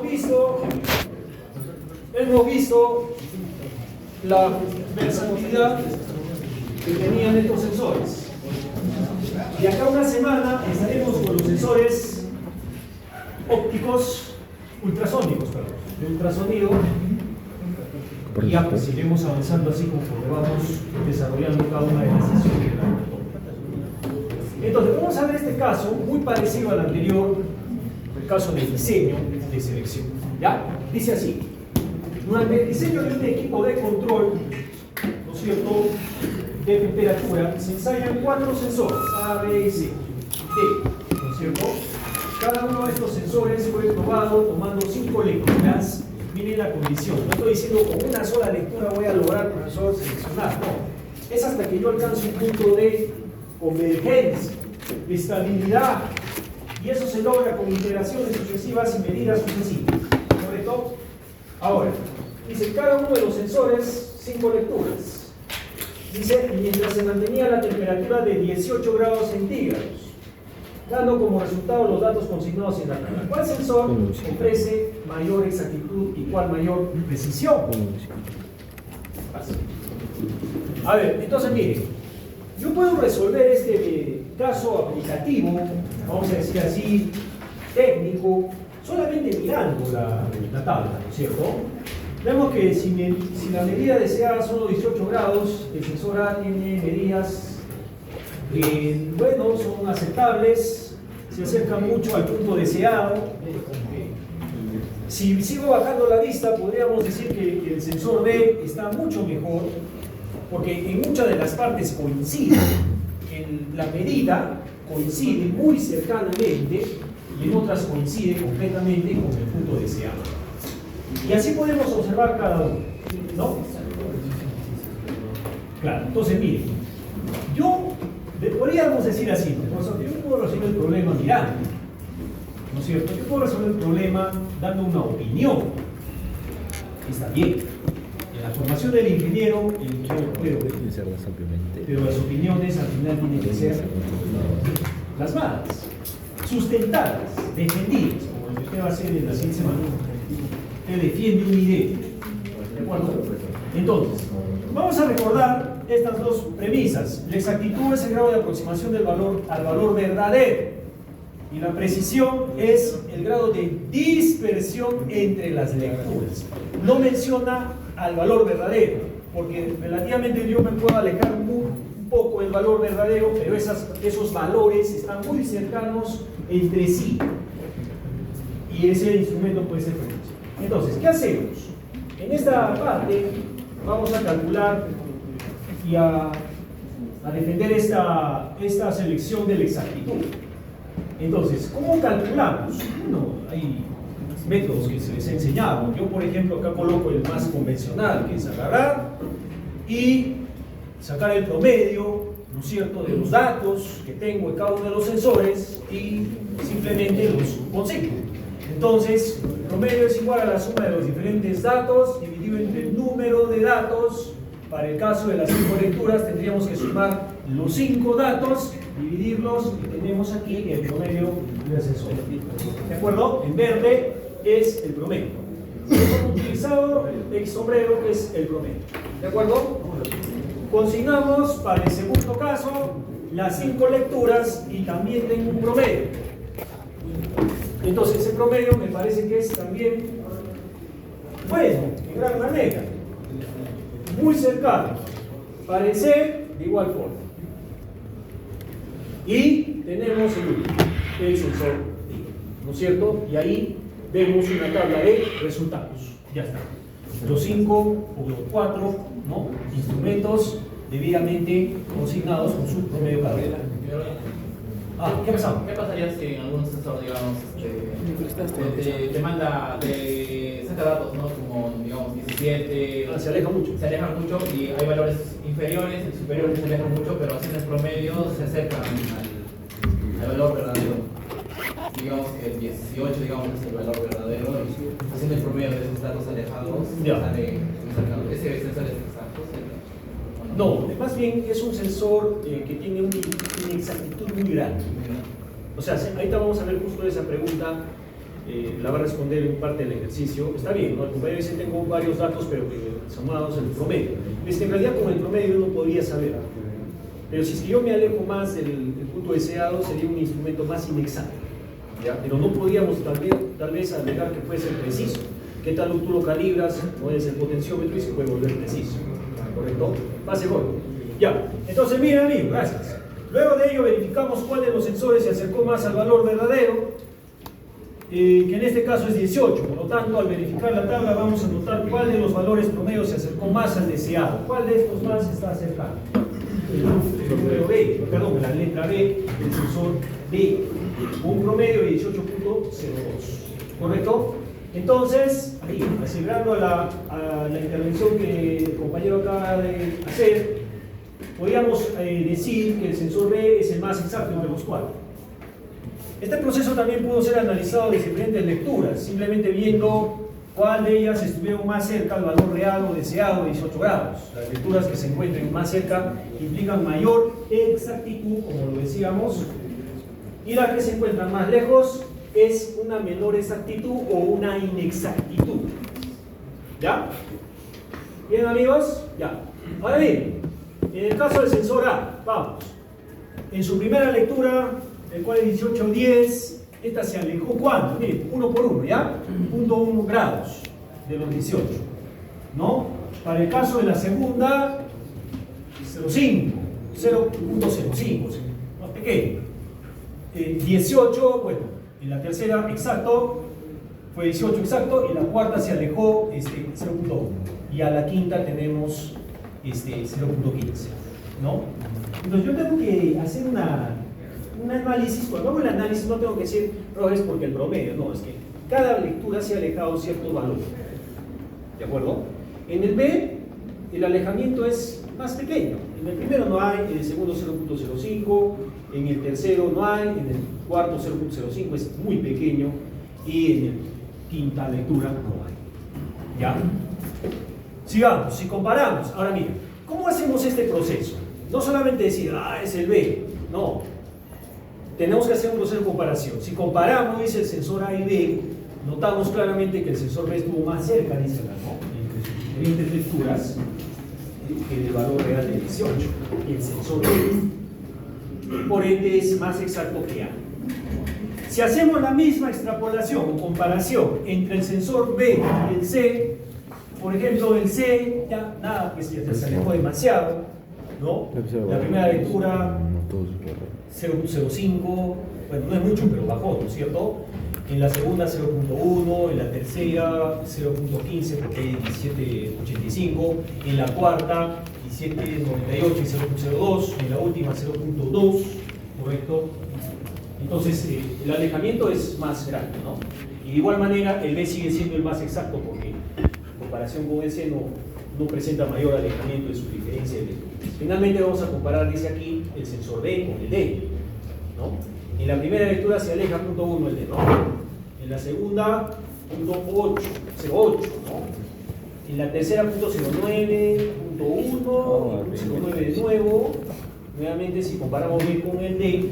visto la versatilidad que tenían estos sensores. Y acá una semana estaremos con los sensores ópticos ultrasónicos, de ultrasonido. Y ya pues iremos avanzando así conforme vamos desarrollando cada una de las sesiones. Entonces, vamos a ver este caso muy parecido al anterior, el caso del diseño de selección. ¿Ya? Dice así: durante el diseño de un equipo de control, ¿no es cierto?, de temperatura, se ensayan 4 sensores, A, B, C, D, ¿no es cierto? Cada uno de estos sensores fue probado tomando 5 lecturas. Miren la condición, no estoy diciendo con una sola lectura voy a lograr, profesor, seleccionar, no. Es hasta que yo alcance un punto de convergencia, de estabilidad, y eso se logra con iteraciones sucesivas y medidas sucesivas, ¿correcto? Ahora, dice cada uno de los sensores 5 lecturas. Dice, mientras se mantenía la temperatura de 18 grados centígrados, dando como resultado los datos consignados en la tabla. ¿Cuál sensor ofrece mayor exactitud y cuál mayor precisión? A ver, entonces miren, yo puedo resolver este caso aplicativo, vamos a decir así, técnico, solamente mirando la tabla, ¿no es cierto? Vemos que si la medida deseada son los 18 grados, el sensor A tiene medidas bueno, son aceptables, se acercan mucho al punto deseado. Si sigo bajando la vista, podríamos decir que el sensor B está mucho mejor, porque en muchas de las partes coincide, la medida coincide muy cercanamente y en otras coincide completamente con el punto deseado. Y así podemos observar cada uno, ¿no? Claro, entonces miren, podríamos decir así, profesor, yo puedo resolver el problema mirando, ¿no es cierto? Yo puedo resolver el problema dando una opinión. Está bien. En la formación del ingeniero, el ingeniero puede pero las opiniones al final tienen que ser plasmadas, sustentadas, defendidas, como el que usted va a hacer en la ciencia manual. Usted defiende una idea. ¿De acuerdo? Entonces, vamos a recordar estas dos premisas. La exactitud es el grado de aproximación del valor al valor verdadero y la precisión es el grado de dispersión entre las lecturas. No menciona al valor verdadero, porque relativamente yo me puedo alejar un poco del valor verdadero, pero esos valores están muy cercanos entre sí y ese instrumento puede ser preciso. Entonces, ¿qué hacemos? En esta parte vamos a calcular y a defender esta selección de la exactitud. Entonces, ¿cómo calculamos? Bueno, hay métodos que se les he enseñado. Yo, por ejemplo, acá coloco el más convencional, que es agarrar y sacar el promedio, ¿no es cierto?, de los datos que tengo en cada uno de los sensores y simplemente los consigo. Entonces, el promedio es igual a la suma de los diferentes datos dividido entre el número de datos. Para el caso de las 5 lecturas tendríamos que sumar los 5 datos, dividirlos y tenemos aquí el promedio del sensor. ¿De acuerdo? En verde es el promedio. Hemos utilizado el sombrero, que es el promedio. ¿De acuerdo? Consignamos para el segundo caso las 5 lecturas y también tengo un promedio. Entonces ese promedio me parece que es también bueno, en gran manera, muy cercano, parece de igual forma. Y tenemos el sensor, ¿no es cierto? Y ahí vemos una tabla de resultados. Ya está. Los 5 o los 4, ¿no?, instrumentos debidamente consignados con su promedio cada uno. ¿Qué pasó? ¿Qué pasaría si en algún sensor, digamos, te saca datos, ¿no? Como, digamos, 17. Se aleja mucho. Se alejan mucho y hay valores inferiores y superiores que se alejan mucho, pero haciendo el promedio se acercan al valor verdadero. Digamos que el 18, digamos, es el valor verdadero, y haciendo el promedio de esos datos alejados, sale cercano. Ese sensor es exacto. No, más bien es un sensor que tiene una exactitud muy grande. O sea, ahorita vamos a ver justo esa pregunta. la va a responder en parte del ejercicio. Está bien, ¿no? El promedio dice tengo varios datos, pero sumados en el promedio. En realidad con el promedio uno podría saber. Pero si es que yo me alejo más del punto deseado, sería un instrumento más inexacto. ¿Ya? Pero no podríamos tal vez alegar que puede ser preciso. ¿Qué tal tú lo calibras? Puede ser potenciómetro y se puede volver preciso. ¿Correcto? Pase gol. Ya. Entonces, miren, amigos, gracias. Luego de ello verificamos cuál de los sensores se acercó más al valor verdadero, que en este caso es 18. Por lo tanto, al verificar la tabla vamos a notar cuál de los valores promedios se acercó más al deseado. ¿Cuál de estos más se está acercando? El número B, perdón, la letra B, el sensor B, un promedio de 18.02. ¿Correcto? Entonces, ahí, acelerando a la intervención que el compañero acaba de hacer, podríamos decir que el sensor B es el más exacto de los cuatro. Este proceso también pudo ser analizado de diferentes lecturas, simplemente viendo cuál de ellas estuvieron más cerca al valor real o deseado de 18 grados. Las lecturas que se encuentren más cerca implican mayor exactitud, como lo decíamos, y las que se encuentran más lejos es una menor exactitud o una inexactitud. ¿Ya? ¿Bien, amigos? Ya. Ahora bien, en el caso del sensor A, vamos. En su primera lectura, el cual es 18.10, esta se alejó ¿cuánto? Miren, uno por uno, ¿ya? 0.1 grados de los 18, ¿no? Para el caso de la segunda, 0.05, más pequeño. 18, bueno, en la tercera exacto, fue 18 exacto, y la cuarta se alejó 0.1, y a la quinta tenemos 0.15, ¿no? Entonces yo tengo que hacer un análisis. Cuando hago el análisis no tengo que decir, no es porque el promedio, no, es que cada lectura se ha alejado cierto valor. ¿De acuerdo? En el B, el alejamiento es más pequeño. En el primero no hay, en el segundo 0.05, en el tercero no hay, en el cuarto 0.05 es muy pequeño, y en la quinta lectura no hay. ¿Ya? Sigamos, si comparamos, ahora mira, ¿cómo hacemos este proceso? No solamente decir, es el B, no. Tenemos que hacer un proceso de comparación. Si comparamos, dice el sensor A y B, notamos claramente que el sensor B estuvo más cerca, dice acá, ¿no? Entre sus diferentes lecturas, que del valor real de 18. Y el sensor B, por ende, es más exacto que A. Si hacemos la misma extrapolación o comparación entre el sensor B y el C, por ejemplo, el C, ya nada, pues ya se alejó demasiado, ¿no? La primera lectura 0.05, bueno, no es mucho, pero bajó, ¿no es cierto? En la segunda 0.1, en la tercera 0.15 porque es 17.85, en la cuarta 17.98 y 0.02, en la última 0.2, ¿correcto? Entonces el alejamiento es más grande, ¿no? Y de igual manera el B sigue siendo el más exacto porque en comparación con ese no presenta mayor alejamiento de su diferencia de lectura. Finalmente vamos a comparar, dice aquí, el sensor B con el D, ¿no? En la primera lectura se aleja 0.1 el D, ¿no? En la segunda 0.08, ¿no? En la tercera 0.09, 0.1, 0.09 de nuevo. Nuevamente, si comparamos B con el D,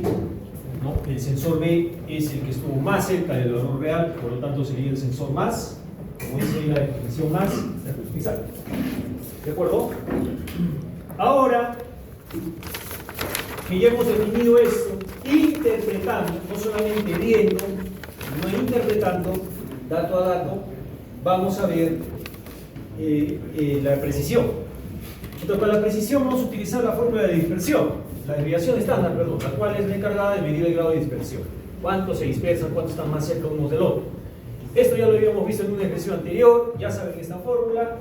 ¿no? El sensor B es el que estuvo más cerca del valor real, por lo tanto sería el sensor más, como dice la definición, más exacto. ¿De acuerdo? Ahora que ya hemos definido esto, interpretando, no solamente viendo, sino interpretando dato a dato, vamos a ver la precisión. Entonces, para la precisión vamos a utilizar la fórmula de dispersión, la desviación estándar, perdón, la cual es la encargada de medir el grado de dispersión. ¿Cuántos se dispersan? ¿Cuántos están más cerca unos del otro? Esto ya lo habíamos visto en un ejercicio anterior, ya saben esta fórmula,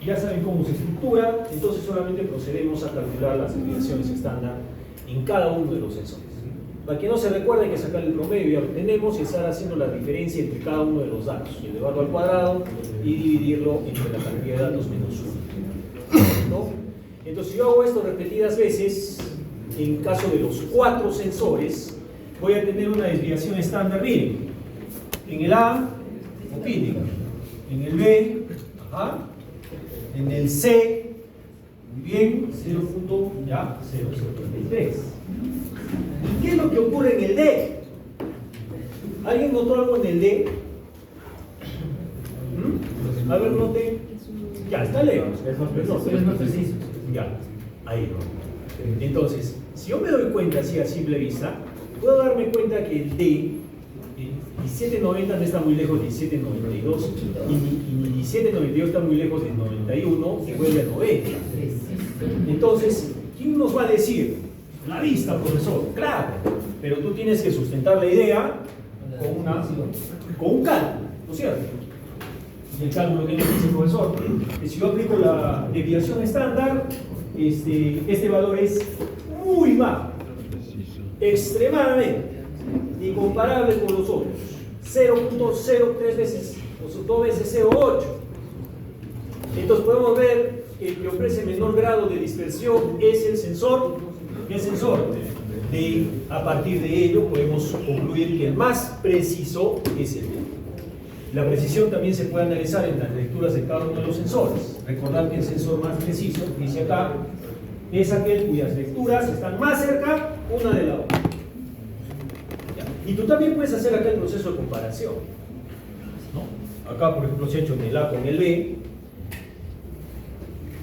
ya saben cómo se estructura, entonces solamente procedemos a calcular las desviaciones estándar en cada uno de los sensores. Para que no se recuerde, hay que sacar el promedio, ya lo tenemos, y estar haciendo la diferencia entre cada uno de los datos, y elevarlo al cuadrado y dividirlo entre la cantidad de datos menos 1. ¿No? Entonces, si yo hago esto repetidas veces, en caso de los 4 sensores, voy a tener una desviación estándar bien. En el A, opínica. En el B, en el C, muy bien, 0.033. ¿Y qué es lo que ocurre en el D? ¿Alguien notó algo en el D? A ver, note. Ya, está lejos. Es más preciso. Ya, ahí no. Entonces, si yo me doy cuenta así a simple vista, puedo darme cuenta que el D, 1790 no está muy lejos de 1792 y ni 1792 está muy lejos de 91 y vuelve a 90. Entonces, ¿quién nos va a decir? La vista, profesor, claro, pero tú tienes que sustentar la idea con un cálculo, ¿no es cierto? Y el cálculo que nos dice el profesor, que si yo aplico la desviación estándar, este valor es muy bajo, extremadamente incomparable con los otros, 0.03 veces, o 2 veces 0.8. Entonces podemos ver que el que ofrece menor grado de dispersión es el sensor. A partir de ello podemos concluir que el más preciso es el D. La precisión también se puede analizar en las lecturas de cada uno de los sensores. Recordar que el sensor más preciso, dice acá, es aquel cuyas lecturas están más cerca una de la otra. Y tú también puedes hacer acá el proceso de comparación, ¿no? Acá, por ejemplo, se ha hecho en el A con el B.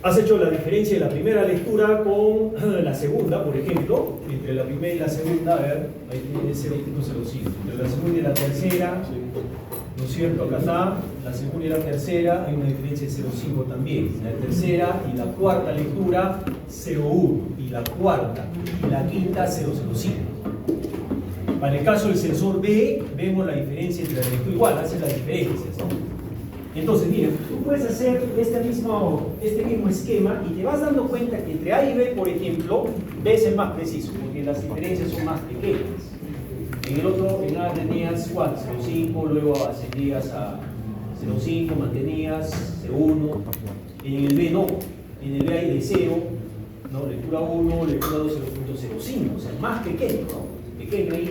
Has hecho la diferencia de la primera lectura con la segunda, por ejemplo. Entre la primera y la segunda, a ver, ahí tiene 0.05. Entre la segunda y la tercera, ¿no es cierto? Acá está, la segunda y la tercera, hay una diferencia de 0.5 también. La tercera y la cuarta lectura, 0.1. Y la cuarta y la quinta, 0.05. Para el caso del sensor B, vemos la diferencia entre la lectura igual, hace las diferencias, ¿no? Entonces, mira, tú puedes hacer este mismo esquema y te vas dando cuenta que entre A y B, por ejemplo, B es el más preciso, porque las diferencias son más pequeñas. En el otro, en A tenías 0.5, luego ascendías a 0.5, mantenías 0.1. En el B no, en el B hay de 0, ¿no? Lectura 1, lectura 2, 0.05, o sea, más pequeño, ¿no? Pequeño ahí,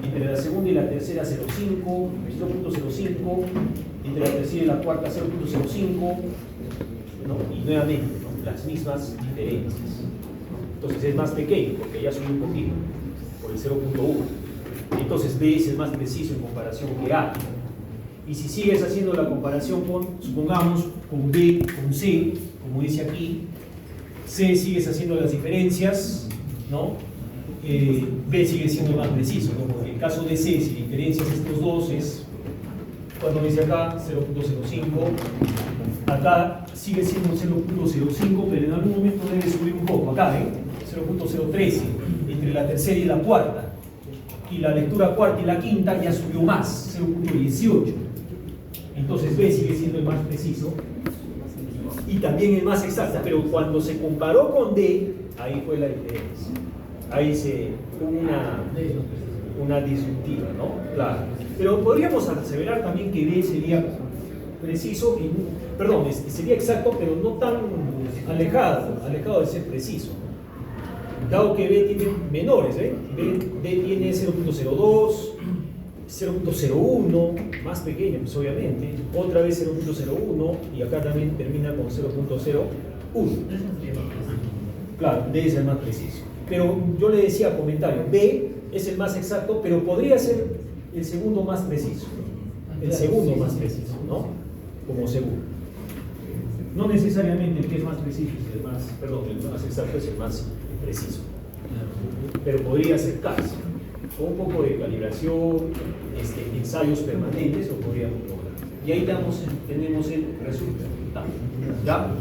entre la segunda y la tercera 0.5, 0.05, entre la tercera y la cuarta 0.05, ¿no? Y nuevamente, ¿no? Las mismas diferencias. Entonces es más pequeño porque ya subió un poquito, por el 0.1. Entonces B es el más preciso en comparación que A. Y si sigues haciendo la comparación con, supongamos, con B, con C, como dice aquí, C sigues haciendo las diferencias, ¿no? B sigue siendo más preciso, ¿no? Porque en el caso de C, si diferencias estos dos, es cuando dice acá 0.05, acá sigue siendo 0.05, pero en algún momento debe subir un poco, acá, 0.013, entre la tercera y la cuarta, y la lectura cuarta y la quinta ya subió más, 0.18. Entonces B sigue siendo el más preciso y también el más exacto, pero cuando se comparó con D, ahí fue la diferencia. Ahí se una disyuntiva, ¿no? Claro. Pero podríamos aseverar también que B sería preciso, sería exacto, pero no tan alejado de ser preciso. Dado que B tiene menores, B tiene 0.02, 0.01, más pequeño, pues obviamente, otra vez 0.01 y acá también termina con 0.01. Claro, D es el más preciso. Pero yo le decía comentario, B es el más exacto, pero podría ser el segundo más preciso. El segundo más preciso, ¿no? Como segundo. No necesariamente el que es más preciso es el más exacto es el más preciso. Pero podría acercarse. Con un poco de calibración, ensayos permanentes, lo podríamos lograr. Y ahí tenemos el resultado. ¿Ya?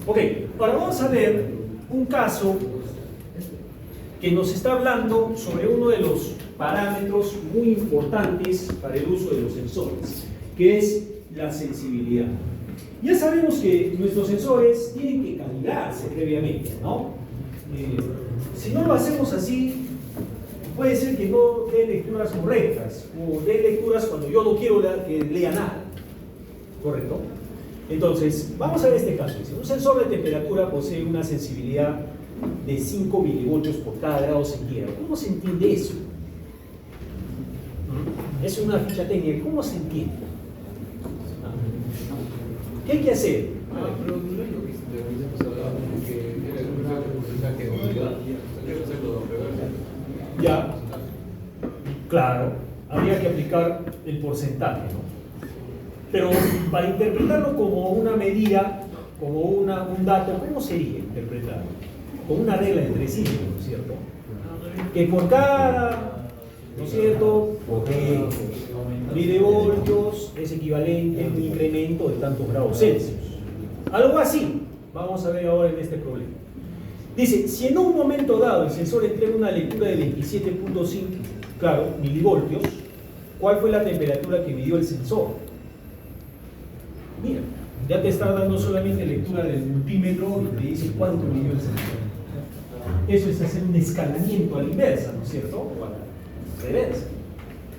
Ok, ahora vamos a ver un caso que nos está hablando sobre uno de los parámetros muy importantes para el uso de los sensores, que es la sensibilidad. Ya sabemos que nuestros sensores tienen que calibrarse previamente, ¿no? Si no lo hacemos así, puede ser que no dé lecturas correctas, o dé lecturas cuando yo no quiero que lea nada, ¿correcto? Entonces, vamos a ver este caso. Un sensor de temperatura posee una sensibilidad de 5 milivoltios por cada grado centígrado. ¿Cómo se entiende eso? Es una ficha técnica. ¿Cómo se entiende? ¿Qué hay que hacer? Pero no es lo que habíamos hablado, que era un porcentaje de humedad. Ya, claro, habría que aplicar el porcentaje, ¿no? Pero para interpretarlo como una medida, como un dato, ¿cómo sería interpretarlo? Con una regla de 3 círculos, ¿no es cierto? Que por cada, ¿no es cierto?, milivoltios es equivalente a un incremento de tantos grados Celsius. Algo así, vamos a ver ahora en este problema. Dice, si en un momento dado el sensor entrega una lectura de 27.5, claro, milivoltios, ¿cuál fue la temperatura que midió el sensor? Mira, ya te está dando solamente lectura del multímetro y te dice cuánto midió el sensor. Eso es hacer un escalamiento a la inversa, ¿no es cierto? O a la reversa.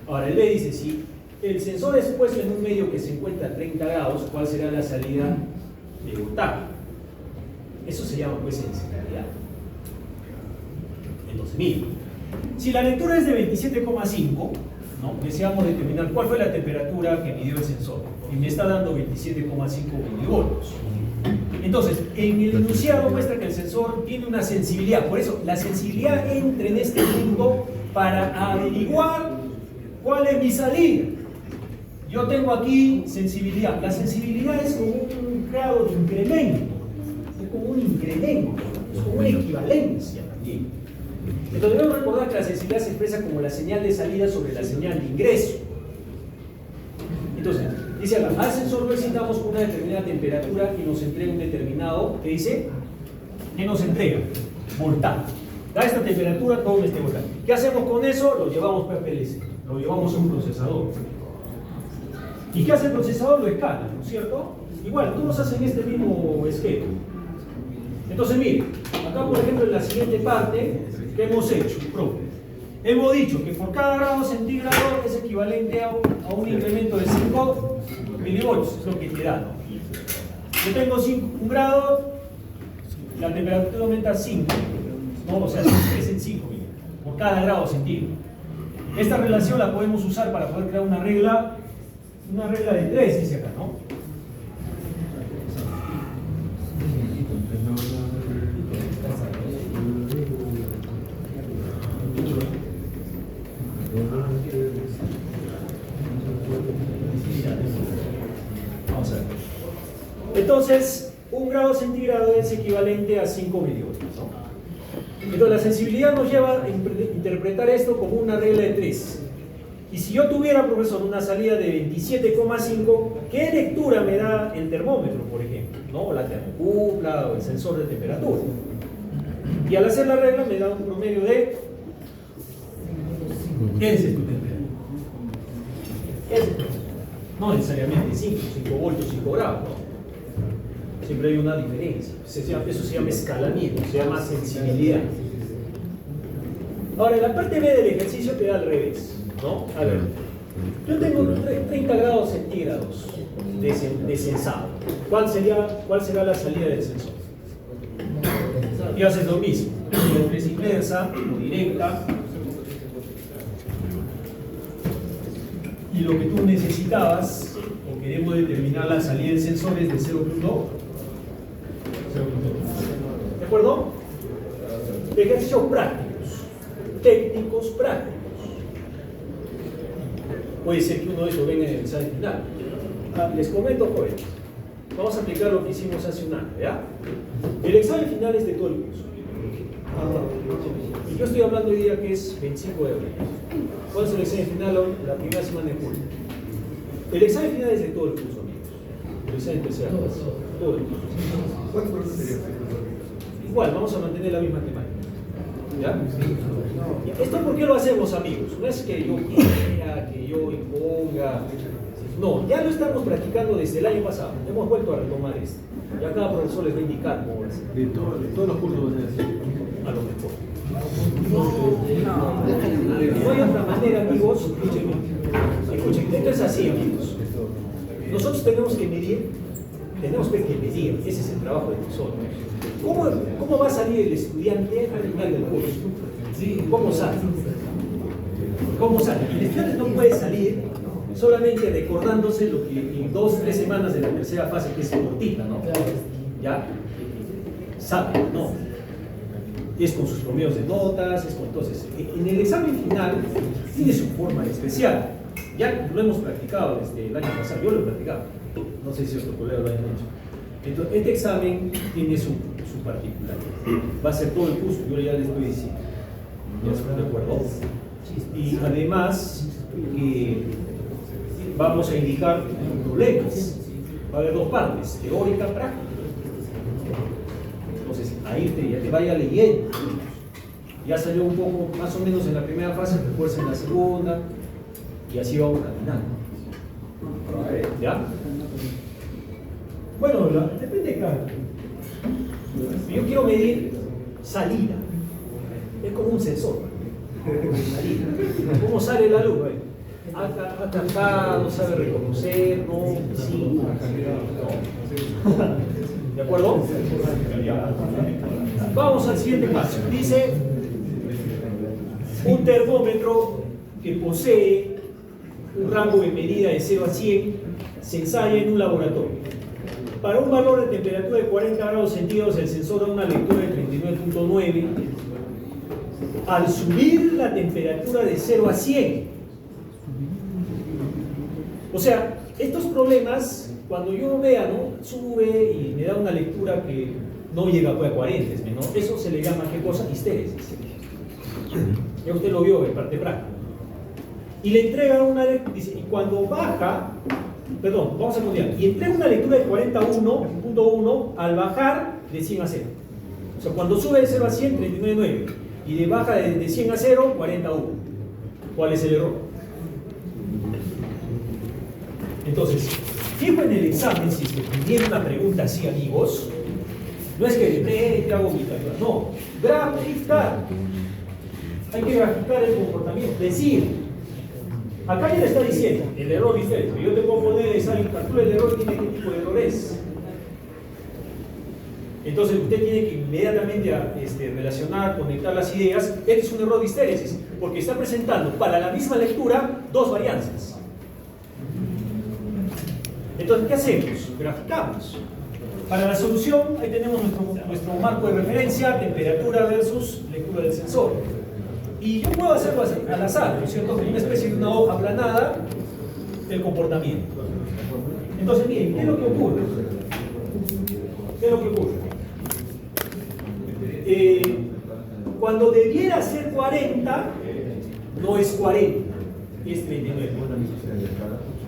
Ahora, el B dice, si el sensor es puesto en un medio que se encuentra a 30 grados, ¿cuál será la salida de voltaje? Eso se llama, pues, sensibilidad. Entonces, mira, si la lectura es de 27,5, ¿no?, deseamos determinar cuál fue la temperatura que midió el sensor. Y me está dando 27,5 milivoltios. Entonces, en el enunciado muestra que el sensor tiene una sensibilidad. Por eso, la sensibilidad entra en este punto para averiguar cuál es mi salida. Yo tengo aquí sensibilidad. La sensibilidad es como un grado de incremento. Es como un incremento. Es como una equivalencia también. Entonces debemos recordar que la sensibilidad se expresa como la señal de salida sobre la señal de ingreso. Entonces, dice acá, al sensor lo excitamos con una determinada temperatura y nos entrega un determinado, ¿qué dice? ¿Qué nos entrega? Voltaje. Da esta temperatura, toma este voltaje. ¿Qué hacemos con eso? Lo llevamos a PLC, lo llevamos a un procesador. ¿Y qué hace el procesador? Lo escala, ¿no es cierto? Igual, todos hacen este mismo esquema. Entonces, miren, acá por ejemplo en la siguiente parte, ¿qué hemos hecho? Hemos dicho que por cada grado centígrado es equivalente a un incremento de 5 milivoltios, es lo que te da, ¿no? Yo tengo 1 grado, la temperatura aumenta 5, ¿no? O sea, es en 5 por cada grado centígrado. Esta relación la podemos usar para poder crear una regla de 3, dice acá, ¿no? Vamos a ver. Entonces, 1 grado centígrado es equivalente a 5 milivoltios, ¿no? Entonces, la sensibilidad nos lleva a interpretar esto como una regla de 3. Y si yo tuviera, profesor, una salida de 27,5, ¿qué lectura me da el termómetro, por ejemplo? ¿No? O la termocupla o el sensor de temperatura. Y al hacer la regla me da un promedio de... Ese es tu temperatura. No necesariamente 5 voltios, 5 grados, ¿no? Siempre hay una diferencia. Eso se llama escalamiento, se llama sensibilidad. Ahora, en la parte B del ejercicio te da al revés, ¿no? A ver, yo tengo 30 grados centígrados de sensado. ¿Cuál será la salida del sensor? Y haces lo mismo. Es inversa o directa. Y lo que tú necesitabas, o queremos determinar la salida del sensor, es de 0.2. ¿De acuerdo? Ejercicios prácticos, técnicos prácticos. Puede ser que uno de esos venga en el examen final. Les comento, jóvenes, vamos a aplicar lo que hicimos hace un año, ¿ya? El examen final es de todo el curso. Y yo estoy hablando hoy día que es 25 de abril. ¿Cuándo es el examen final? La primera semana de julio. El examen final es de todo el curso, amigos. El examen tercera clase. Todo el curso. ¿Cuántos profesores sería? Igual, vamos a mantener la misma temática. ¿Ya? ¿Esto por qué lo hacemos, amigos? No es que yo quiera, que yo imponga. No, ya lo estamos practicando desde el año pasado. Hemos vuelto a retomar esto. Ya cada profesor les va a indicar cómo va a ser. De todos los cursos van a ser. A lo mejor. No hay otra manera, amigos. Escuchen, esto es así, amigos. Nosotros tenemos que medir, ese es el trabajo de nosotros. ¿Cómo va a salir el estudiante al final del curso? ¿Cómo sale? ¿Cómo sale? El estudiante no puede salir solamente recordándose lo que en 2 o 3 semanas de la tercera fase, que es cortita, ¿no? ¿Ya? Sabe, no. Es con sus promedios de notas, es con... Entonces, en el examen final tiene su forma especial. Ya lo hemos practicado desde el año pasado, yo lo he practicado. No sé si otros colegas lo hayan hecho. Entonces, este examen tiene su particularidad. Va a ser todo el curso, yo ya les estoy diciendo. ¿Ya están de acuerdo? Y además, vamos a indicar problemas. Va a haber dos partes, teórica y práctica. Entonces, ahí ya te vaya leyendo. Ya salió un poco, más o menos en la primera fase, refuerza en la segunda, y así vamos caminando. ¿Ya? Bueno, depende de cada quien. Yo quiero medir salida. Es como un sensor. Salida. ¿Cómo sale la luz? Ha captado, sabe reconocer, no, sí, no. ¿De acuerdo? Vamos al siguiente caso. Dice un termómetro que posee un rango de medida de 0 a 100 se ensaya en un laboratorio. Para un valor de temperatura de 40 grados centígrados, el sensor da una lectura de 39.9. Al subir la temperatura de 0 a 100, o sea, estos problemas, cuando yo vea, ¿no? Sube y me da una lectura que no llega a 40, es menor, eso se le llama, ¿qué cosa? Histéresis. Ya usted lo vio en parte práctica. Y le entrega una, dice, y cuando baja, perdón, vamos a cambiar, y entrega una lectura de 41.1 al bajar de 100 a 0. O sea, cuando sube de 0 a 100, 39.9. Y de baja de 100 a 0, 41. ¿Cuál es el error? Entonces, fijo en el examen, si es que viene una pregunta así, amigos, no es que te hago mi tarea, no, graficar. Hay que graficar el comportamiento, decir, acá ya le está diciendo el error histórico. Yo te puedo poner esa calcula el error y dime qué tipo de error es. Entonces usted tiene que inmediatamente relacionar, conectar las ideas. Este es un error de histéresis, porque está presentando para la misma lectura dos varianzas. Entonces, ¿qué hacemos? Graficamos. Para la solución, ahí tenemos nuestro marco de referencia, temperatura versus lectura del sensor. Y yo puedo hacerlo así, al azar, ¿no es cierto? Con una especie de una hoja aplanada del comportamiento. Entonces, miren, ¿qué es lo que ocurre? ¿Qué es lo que ocurre? Cuando debiera ser 40, no es 40, es 39.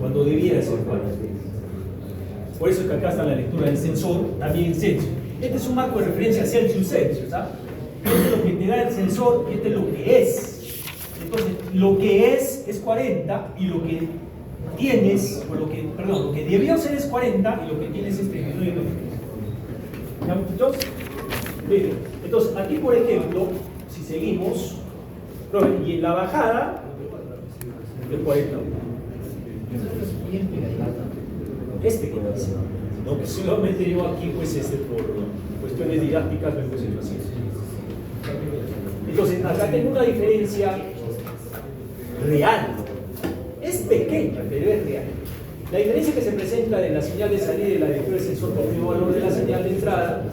Cuando debiera ser 40. Por eso es que acá está la lectura del sensor, también Celsius. Este es un marco de referencia Celsius-Celsius, ¿ah? Este es lo que te da el sensor y este es lo que es. Entonces, lo que es 40 y lo que tienes, o lo que debió ser es 40 y lo que tienes es 39. ¿Ya, muchachos? Miren, entonces, aquí por ejemplo, si seguimos, y en la bajada, es 40. Es pequeñísimo, ¿no? Solamente yo aquí, pues, por cuestiones didácticas, me puse así. Entonces, acá tengo una diferencia real. Es pequeña, pero es real. La diferencia que se presenta de la señal de salida y la lectura del sensor por el mismo valor de la señal de entrada,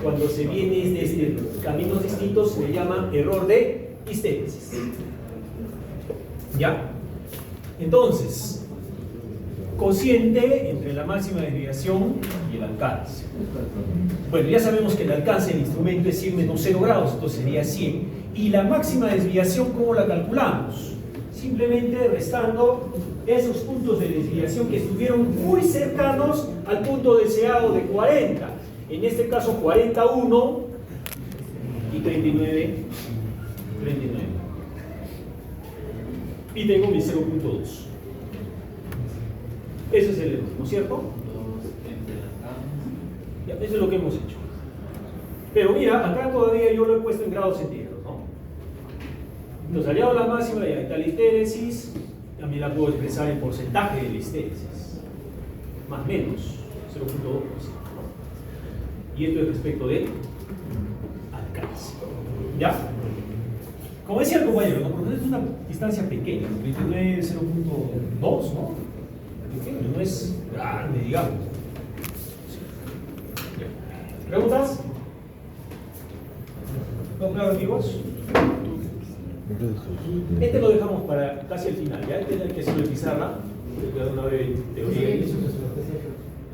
cuando se viene desde caminos distintos, se le llama error de histéresis. ¿Ya? Entonces, cociente entre la máxima desviación y el alcance. Bueno, ya sabemos que el alcance del instrumento es 100 menos 0 grados, entonces sería 100. Y la máxima desviación, ¿cómo la calculamos? Simplemente restando esos puntos de desviación que estuvieron muy cercanos al punto deseado de 40. En este caso 41 y 39. Y tengo mi 0.2. Ese es el error, ¿no es cierto? Ya, eso es lo que hemos hecho. Pero mira, acá todavía yo lo he puesto en grados centígrados, ¿no? Entonces, aliado a la máxima, ya está la histéresis, también la puedo expresar en porcentaje de la histéresis, más menos 0.2%, ¿no? Y esto es respecto del alcance. ¿Ya? Como decía el compañero, ¿no? Porque es una distancia pequeña, 29, 0.2, ¿no? No es grande, digamos. ¿Preguntas? ¿Todo claro, amigos? Este lo dejamos para casi el final, ya este hay que hacerlo en pizarra, voy a dar una breve teoría.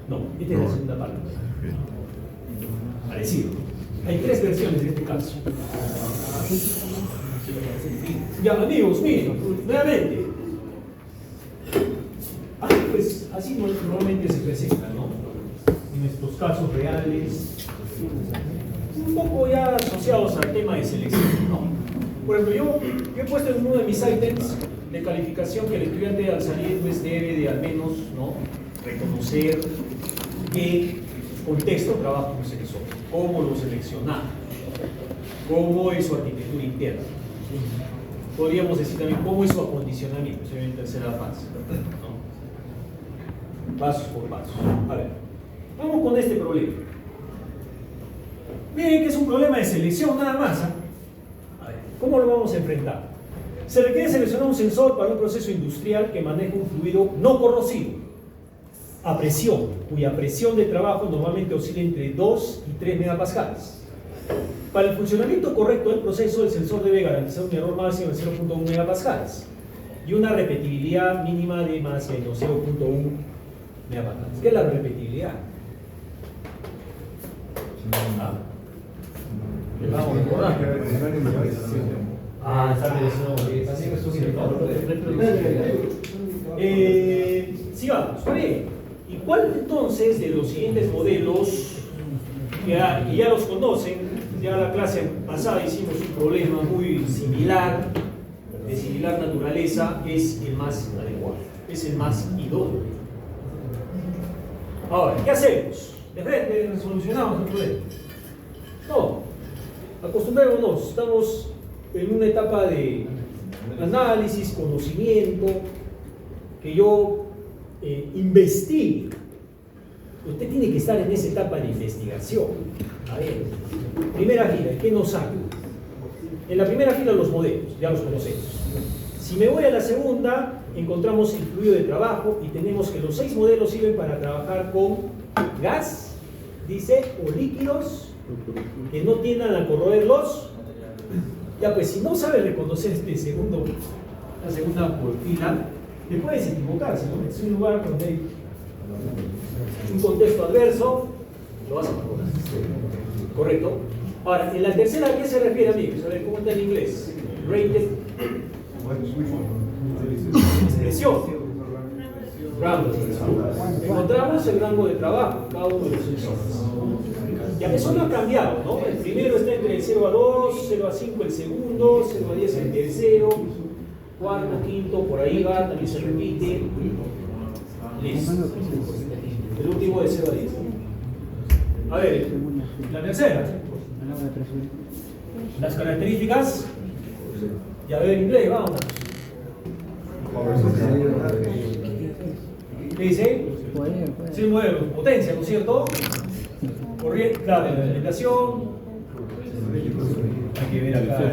No, esta es la segunda parte. Parecido. Hay tres versiones de este caso. Ya, amigos, miren, nuevamente. Pues así normalmente se presenta, ¿no? En estos casos reales, un poco ya asociados al tema de selección, ¿no? Por ejemplo, yo he puesto en uno de mis ítems de calificación que el estudiante al salir pues debe de al menos, ¿no?, reconocer qué contexto trabaja un sensor, cómo lo selecciona, cómo es su arquitectura interna. Podríamos decir también cómo es su acondicionamiento, se ve en tercera fase, ¿no? Pasos por pasos. A ver, vamos con este problema. Miren que es un problema de selección nada más, ¿eh? A ver, ¿cómo lo vamos a enfrentar? Se requiere seleccionar un sensor para un proceso industrial que maneja un fluido no corrosivo a presión, cuya presión de trabajo normalmente oscila entre 2 y 3 megapascales. Para el funcionamiento correcto del proceso, el sensor debe garantizar un error máximo de 0.1 megapascales y una repetibilidad mínima de más o menos 0.1 megapascales. ¿Qué es la repetibilidad? Vamos a recordar. Está sigamos, está bien. ¿Y cuál entonces de los siguientes modelos, que ya los conocen, ya la clase pasada hicimos un problema muy similar, de similar naturaleza, es el más adecuado, es el más idóneo? Ahora, ¿qué hacemos? De frente solucionamos el problema. No, acostumbrémonos, estamos en una etapa de análisis, conocimiento, que yo investigue. Usted tiene que estar en esa etapa de investigación. A ver, primera fila, ¿qué nos sale? En la primera fila los modelos, ya los conocemos. Si me voy a la segunda, encontramos el fluido de trabajo y tenemos que los 6 modelos sirven para trabajar con gas, dice, o líquidos que no tiendan a corroer los. Ya pues, si no sabe reconocer la segunda por fila, te puedes equivocar, si no metes un lugar donde hay un contexto adverso, lo vas a probar. ¿Correcto? Ahora, en la tercera, ¿a qué se refiere, amigos? A ver, ¿cómo está en inglés? Rated expresión. Rango. Encontramos el rango de trabajo, cada uno de los sensores. Ya eso no ha cambiado, ¿no? El primero está entre el 0 a 2, 0 a 5 el segundo, 0 a 10 el tercero, cuarto, quinto, por ahí va, también se repite. Listo. El último de 0 a 10. A ver, la tercera. Las características. Ya veo en inglés, vamos. ¿Qué dice? Sí, mueve potencia, ¿no es cierto? Corriente, claro, la alimentación. Hay que ver acá. Hay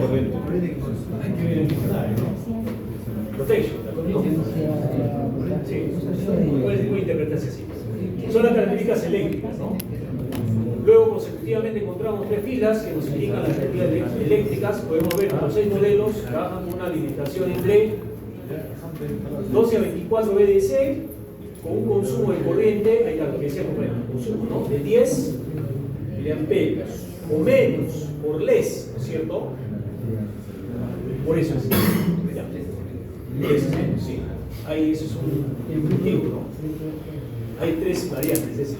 que ver el diccionario, ¿no? Protection, ¿de acuerdo? Sí, puede interpretarse así. Son las características eléctricas, ¿no? Luego, consecutivamente, encontramos 3 filas que nos indican las características eléctricas. Podemos ver que los 6 modelos trabajan con una alimentación entre 12 a 24 VDC, con un consumo de corriente, ahí está lo que decíamos, consumo, ¿no?, de 10 miliamperios, o menos, por less, ¿no es cierto? Por eso es. Eso es menos, sí. Ahí eso es un intuitivo, ¿no? Hay 3 variantes, es decir,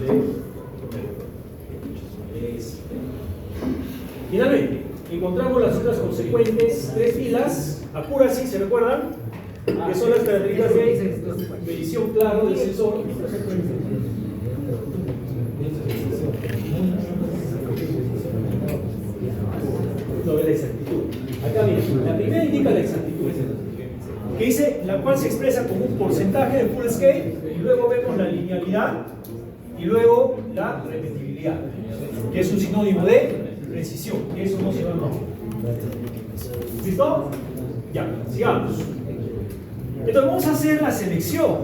finalmente, encontramos las otras consecuentes 3 filas, accuracy, ¿se recuerdan? Que son las características de medición claro del sensor. No, es la exactitud. Acá miren, la primera indica la exactitud, que dice, la cual se expresa como un porcentaje de full scale, y luego vemos la linealidad, y luego la repetibilidad, que es un sinónimo de precisión, y eso no se va a nombrar. ¿Listo? Ya, sigamos. Entonces vamos a hacer la selección.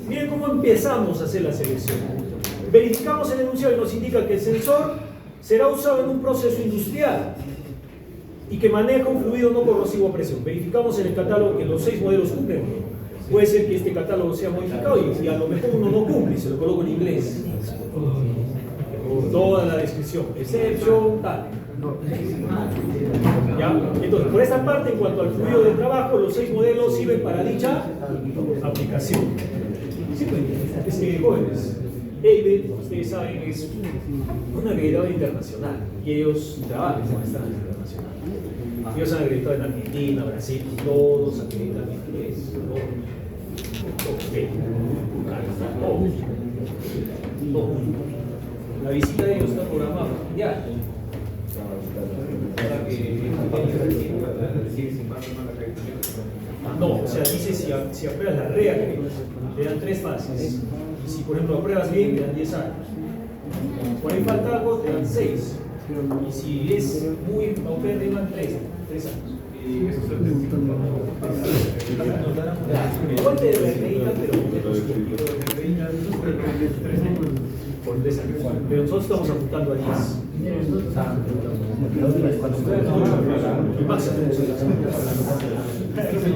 Miren cómo empezamos a hacer la selección. Verificamos el enunciado y nos indica que el sensor será usado en un proceso industrial y que maneja un fluido no corrosivo a presión. Verificamos en el catálogo que los 6 modelos cumplen. Puede ser que este catálogo sea modificado y a lo mejor uno no cumple, se lo coloco en inglés. Toda la descripción, exception, tal. ¿Ya? Entonces, por esta parte, en cuanto al fluido de trabajo, los 6 modelos sirven para dicha aplicación. Sí, pues, jóvenes, EIBET, como ustedes saben, es una acreditadora internacional y ellos trabajan con esta internacional. Ellos han acreditado en Argentina, Brasil, todos acreditan en inglés. Todo. La visita de ellos está programada ya. No, o sea, dice si apruebas la REA, te dan 3 fases. Y si, por ejemplo, apruebas bien, te dan 10 años. Por ahí falta algo, te dan 6. Y si es muy paupérrima, 3 años. Igual te reacreditan, por 3 años. Pero nosotros estamos apuntando a 10.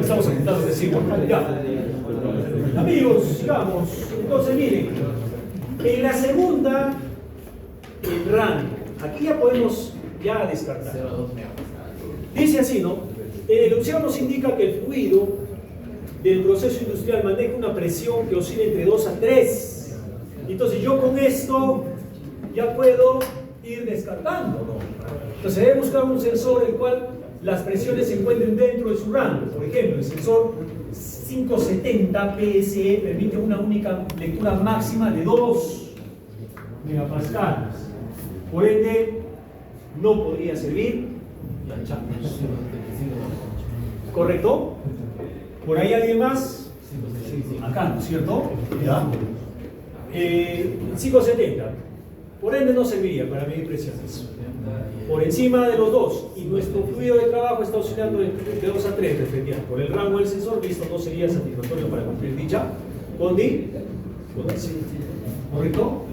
Estamos apuntando a decir, ya. Amigos, sigamos. Entonces, miren, en la segunda, el rango. Aquí ya podemos descartar. Dice así, ¿no? En el enunciado nos indica que el fluido del proceso industrial maneja una presión que oscila entre 2 a 3. Entonces yo con esto ya puedo ir descartando, ¿no? Entonces debe buscar un sensor el cual las presiones se encuentren dentro de su rango. Por ejemplo, el sensor 570 PSE permite una única lectura máxima de 2 megapascales. Por ende, no podría servir la chapa. ¿Correcto? ¿Por ahí alguien más? Acá, ¿no es cierto? Ya. 570. Por ende no serviría para medir presiones. Por encima de los 2. Y nuestro fluido de trabajo está oscilando de 2 a 3 respectivamente. Por el rango del sensor, listo, no sería satisfactorio para cumplir dicha condición. ¿Correcto?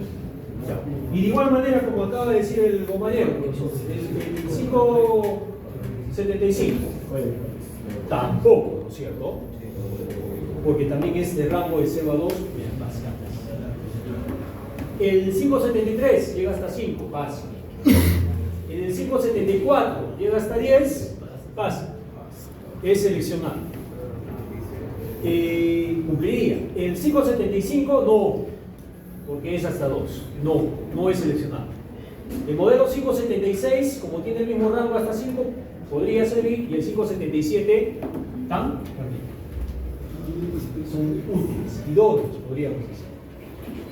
Ya. Y de igual manera, como acaba de decir el compañero, el 575 tampoco, ¿no es cierto? Porque también es de rango de 0 a 2 megapascales. El 573 llega hasta 5, pasa. El 574 llega hasta 10, pasa. Es seleccionado. Cumpliría. El 575 no, porque es hasta 2. No es seleccionado. El modelo 576, como tiene el mismo rango hasta 5, podría servir, y el 577 también. Son útiles, idóneos, podríamos decir.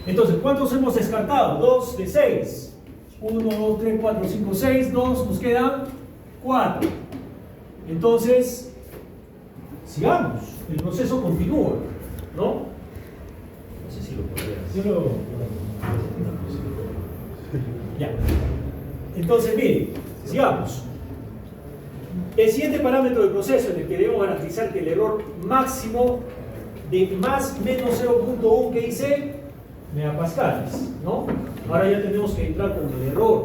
Entonces, ¿cuántos hemos descartado? 2 de 6. 1, 2, 3, 4, 5, 6, 2, nos quedan 4. Entonces, sigamos, el proceso continúa, ¿no? No sé si lo podría hacer. Ya. Entonces, miren, sigamos. El siguiente parámetro del proceso en el que debemos garantizar que el error máximo de más menos 0.1 que dice megapascales, ¿no? Ahora ya tenemos que entrar con el error.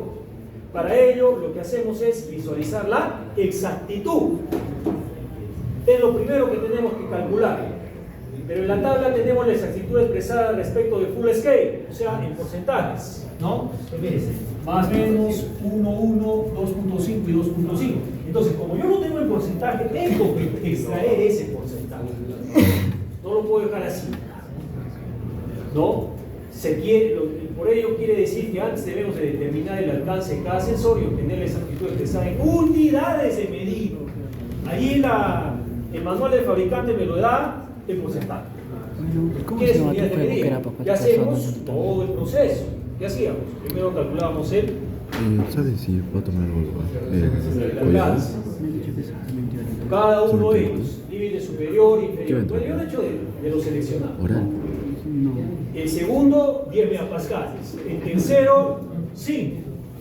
Para ello, lo que hacemos es visualizar la exactitud. Es lo primero que tenemos que calcular. Pero en la tabla tenemos la exactitud expresada respecto de full scale, o sea, en porcentajes, ¿no? Más menos 1, 1, 2.5 y 2.5. Entonces, como yo no tengo el porcentaje, tengo que extraer ese porcentaje. No lo puedo dejar así, ¿no? Por ello quiere decir que antes debemos de determinar el alcance de cada sensor y obtener la exactitud expresada en unidades de medida. Ahí el manual del fabricante me lo da el porcentaje. ¿Cómo ¿Qué se es llama unidades tu de juego que medida? era para ¿Qué hacemos? Todo el proceso. ¿Qué hacíamos? Primero calculábamos ¿Sabes si puedo tomar algo? el alcance. Cada uno de ellos, límite superior, inferior. Bueno, yo lo he hecho de los seleccionados. Oral. El segundo, 10 megapascales. El tercero, 5.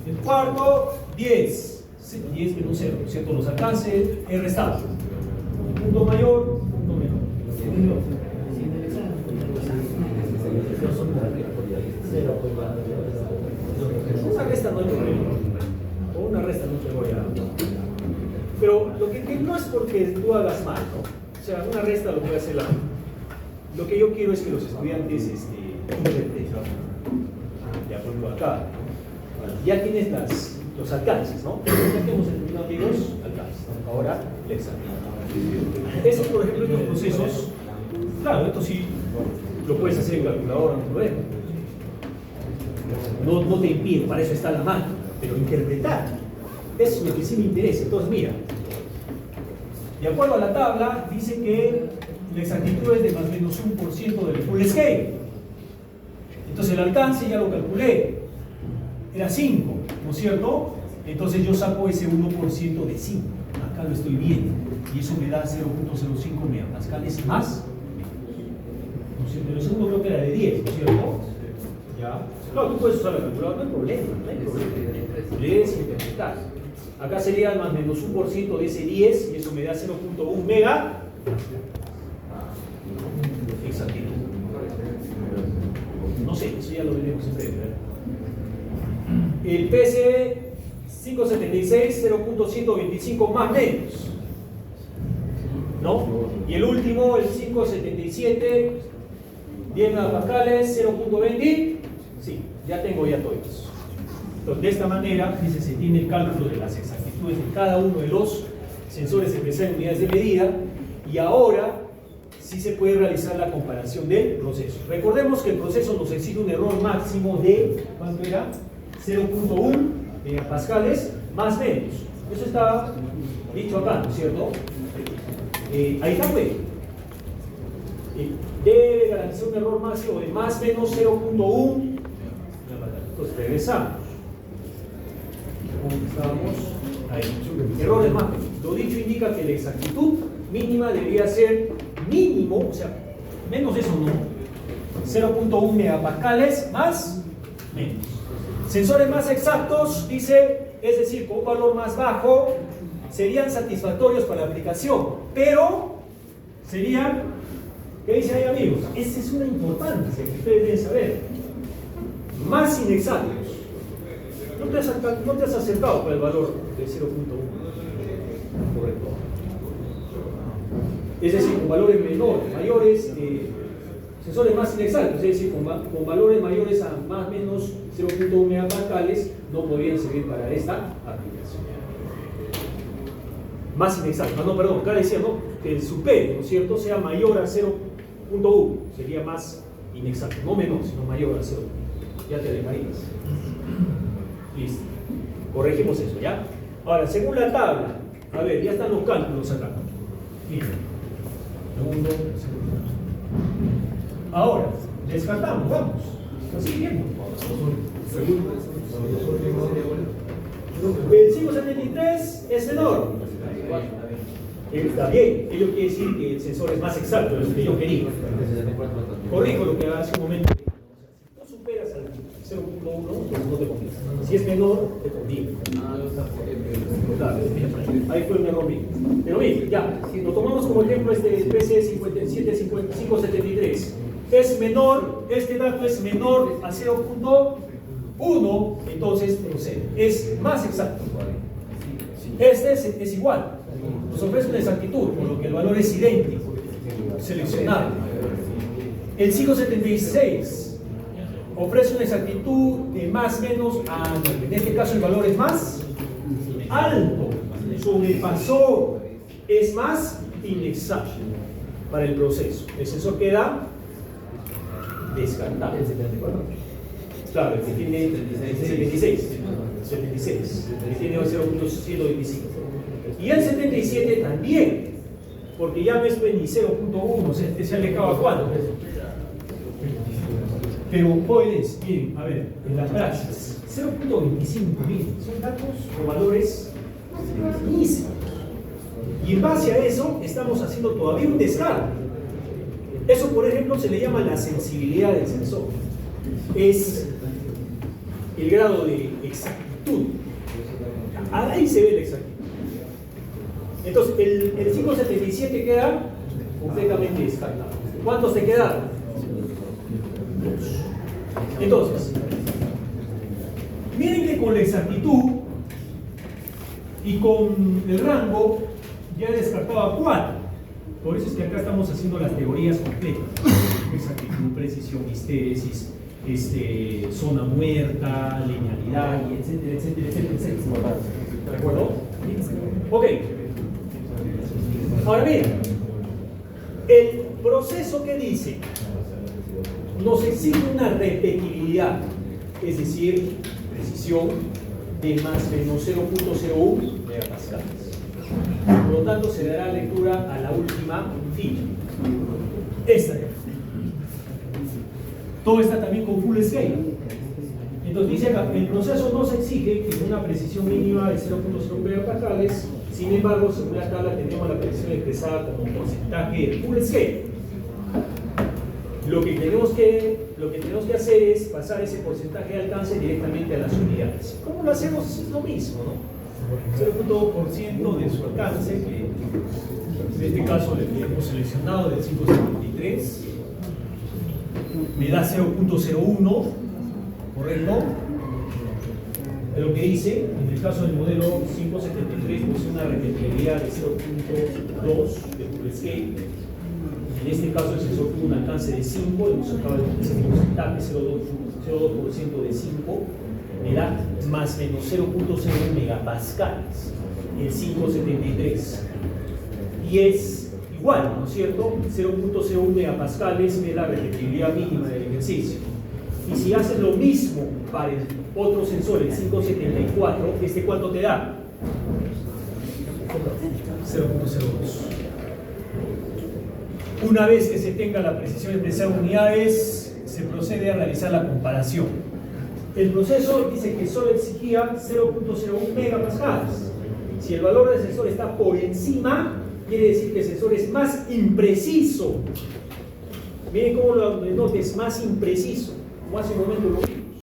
El cuarto, 10. 10 menos 0, ¿cierto? Los alcances es restable. Punto mayor, punto menor. Una resta no hay problema. Con una resta no te voy a... es porque tú hagas mal, ¿no? O sea, una resta lo puede hacer la. Lo que yo quiero es que los estudiantes interpreten. De acuerdo acá. Bueno, ya tienes los alcances, ¿no? Ya que hemos entendido, amigos, alcances. Ahora, el examen. Estos, por ejemplo, estos procesos, claro, esto sí lo puedes hacer en calculadora, no hay problema. No te impide, para eso está la mano, pero interpretar, eso es lo que sí me interesa. Entonces, mira, de acuerdo a la tabla, dice que la exactitud es de más o menos 1% del full scale. Entonces, el alcance ya lo calculé, era 5, ¿no es cierto? Entonces, yo saco ese 1% de 5, acá lo estoy viendo, y eso me da 0.05 megapascales más. ¿No es cierto? El segundo creo que era de 10, ¿no es cierto? Ya. Claro, tú puedes usar la calculadora, no hay problema, no hay problema. Lees y interpretas. Acá sería más o menos 1% de ese 10 y eso me da 0.1 mega. Exactitud. No sé, eso ya lo veremos en breve. El PC 576, 0.125 más menos. ¿No? Y el último, el 577, 10 megapascales, 0.20. Sí, ya tengo ya todos. Entonces, de esta manera, dice, se tiene el cálculo de las exactitudes de cada uno de los sensores expresados en unidades de medida, y ahora sí se puede realizar la comparación del proceso. Recordemos que el proceso nos exige un error máximo de, ¿cuánto era? 0.1 megapascales más menos. Eso está dicho acá, ¿no es cierto? Ahí está, pues. Debe garantizar un error máximo de más menos 0.1. Entonces regresamos. ¿Cómo estábamos? Ahí. Errores más menos. Lo dicho indica que la exactitud mínima debería ser mínimo, o sea, menos eso no. 0.1 megapascales más menos. Sensores más exactos, dice, es decir, con un valor más bajo, serían satisfactorios para la aplicación, pero serían, ¿qué dice ahí, amigos? Esa es una importancia que ustedes deben saber. Más inexactos. No te has acercado con el valor de 0.1. Correcto. Es decir, con valores menores, mayores, sensores más inexactos, es decir, con valores mayores a más o menos 0.1 megapascales, no podrían servir para esta aplicación. Más inexacto, no, perdón, acá decía, ¿no? Que el supere, ¿no es cierto?, sea mayor a 0.1, sería más inexacto, no menor, sino mayor a 0. Ya te alejarías. Listo. Corregimos eso, ¿ya? Ahora, según la tabla, a ver, ya están los cálculos acá. Miren. Segundo. Ahora, descartamos, vamos. Así bien. El 573 es menor. Está bien, ello quiere decir que el sensor es más exacto de lo que yo quería. Corrijo lo que hace un momento. Si no superas al 0.1, pues no te conviene. Si es menor, te conviene. Claro, ahí fue un error mío. Pero bien, ya, si lo tomamos como ejemplo este PC 573, es menor, este dato es menor a 0.1, entonces procede. Es más exacto. Este es igual. Nos ofrece una exactitud, por lo que el valor es idéntico. Seleccionado. El 576 ofrece una exactitud de más menos a 9. En este caso el valor es más alto. Sobrepasó, es más inexacto para el proceso. El sensor queda descartado. Claro, el que tiene 76, el que tiene 0.125. Y el 77 también, porque ya no es ni 0.1, se ha alejado a 4. Pero jóvenes, miren, a ver, en las prácticas, 0.25, miren, son datos o valores mísimos. Y en base a eso, estamos haciendo todavía un descarte. Eso, por ejemplo, se le llama la sensibilidad del sensor. Es el grado de exactitud. Ahí se ve la exactitud. Entonces, el 577 queda completamente descartado. ¿Cuántos te quedaron? 2. Entonces, miren que con la exactitud y con el rango ya he descartado a 4. Por eso es que acá estamos haciendo las teorías completas. Exactitud, precisión, histéresis, zona muerta, linealidad, y etcétera, etcétera, etcétera, etcétera. ¿De acuerdo? Ok. Ahora bien, el proceso que dice nos exige una repetibilidad, es decir, precisión de más menos 0.01 megapascales. Por lo tanto, se dará lectura a la última fila. Esta de aquí. Todo está también con full scale. Entonces dice acá, el proceso nos exige que una precisión mínima de 0.0 megapascales, sin embargo, según la tabla tenemos la precisión expresada como porcentaje de full scale. Lo que tenemos que hacer es pasar ese porcentaje de alcance directamente a las unidades. ¿Cómo lo hacemos? Es lo mismo, ¿no? 0.2% de su alcance, que en este caso le hemos seleccionado del 573, me da 0.01, ¿correcto? Es lo que dice, en el caso del modelo 573, posee una repetibilidad de 0.2 de full scale. En este caso el sensor tuvo un alcance de 5, hemos sacado ese porcentaje 0.2% de 5, me da más menos 0.01 megapascales, el 573. Y es igual, ¿no es cierto? 0.01 megapascales es la repetibilidad mínima del ejercicio. Y si haces lo mismo para el otro sensor, el 574, ¿cuánto te da? 0.02. Una vez que se tenga la precisión expresada en unidades, se procede a realizar la comparación. El proceso dice que solo exigía 0.01 megapascales. Si el valor del sensor está por encima, quiere decir que el sensor es más impreciso. Miren cómo lo denote, es más impreciso. Como hace un momento lo vimos.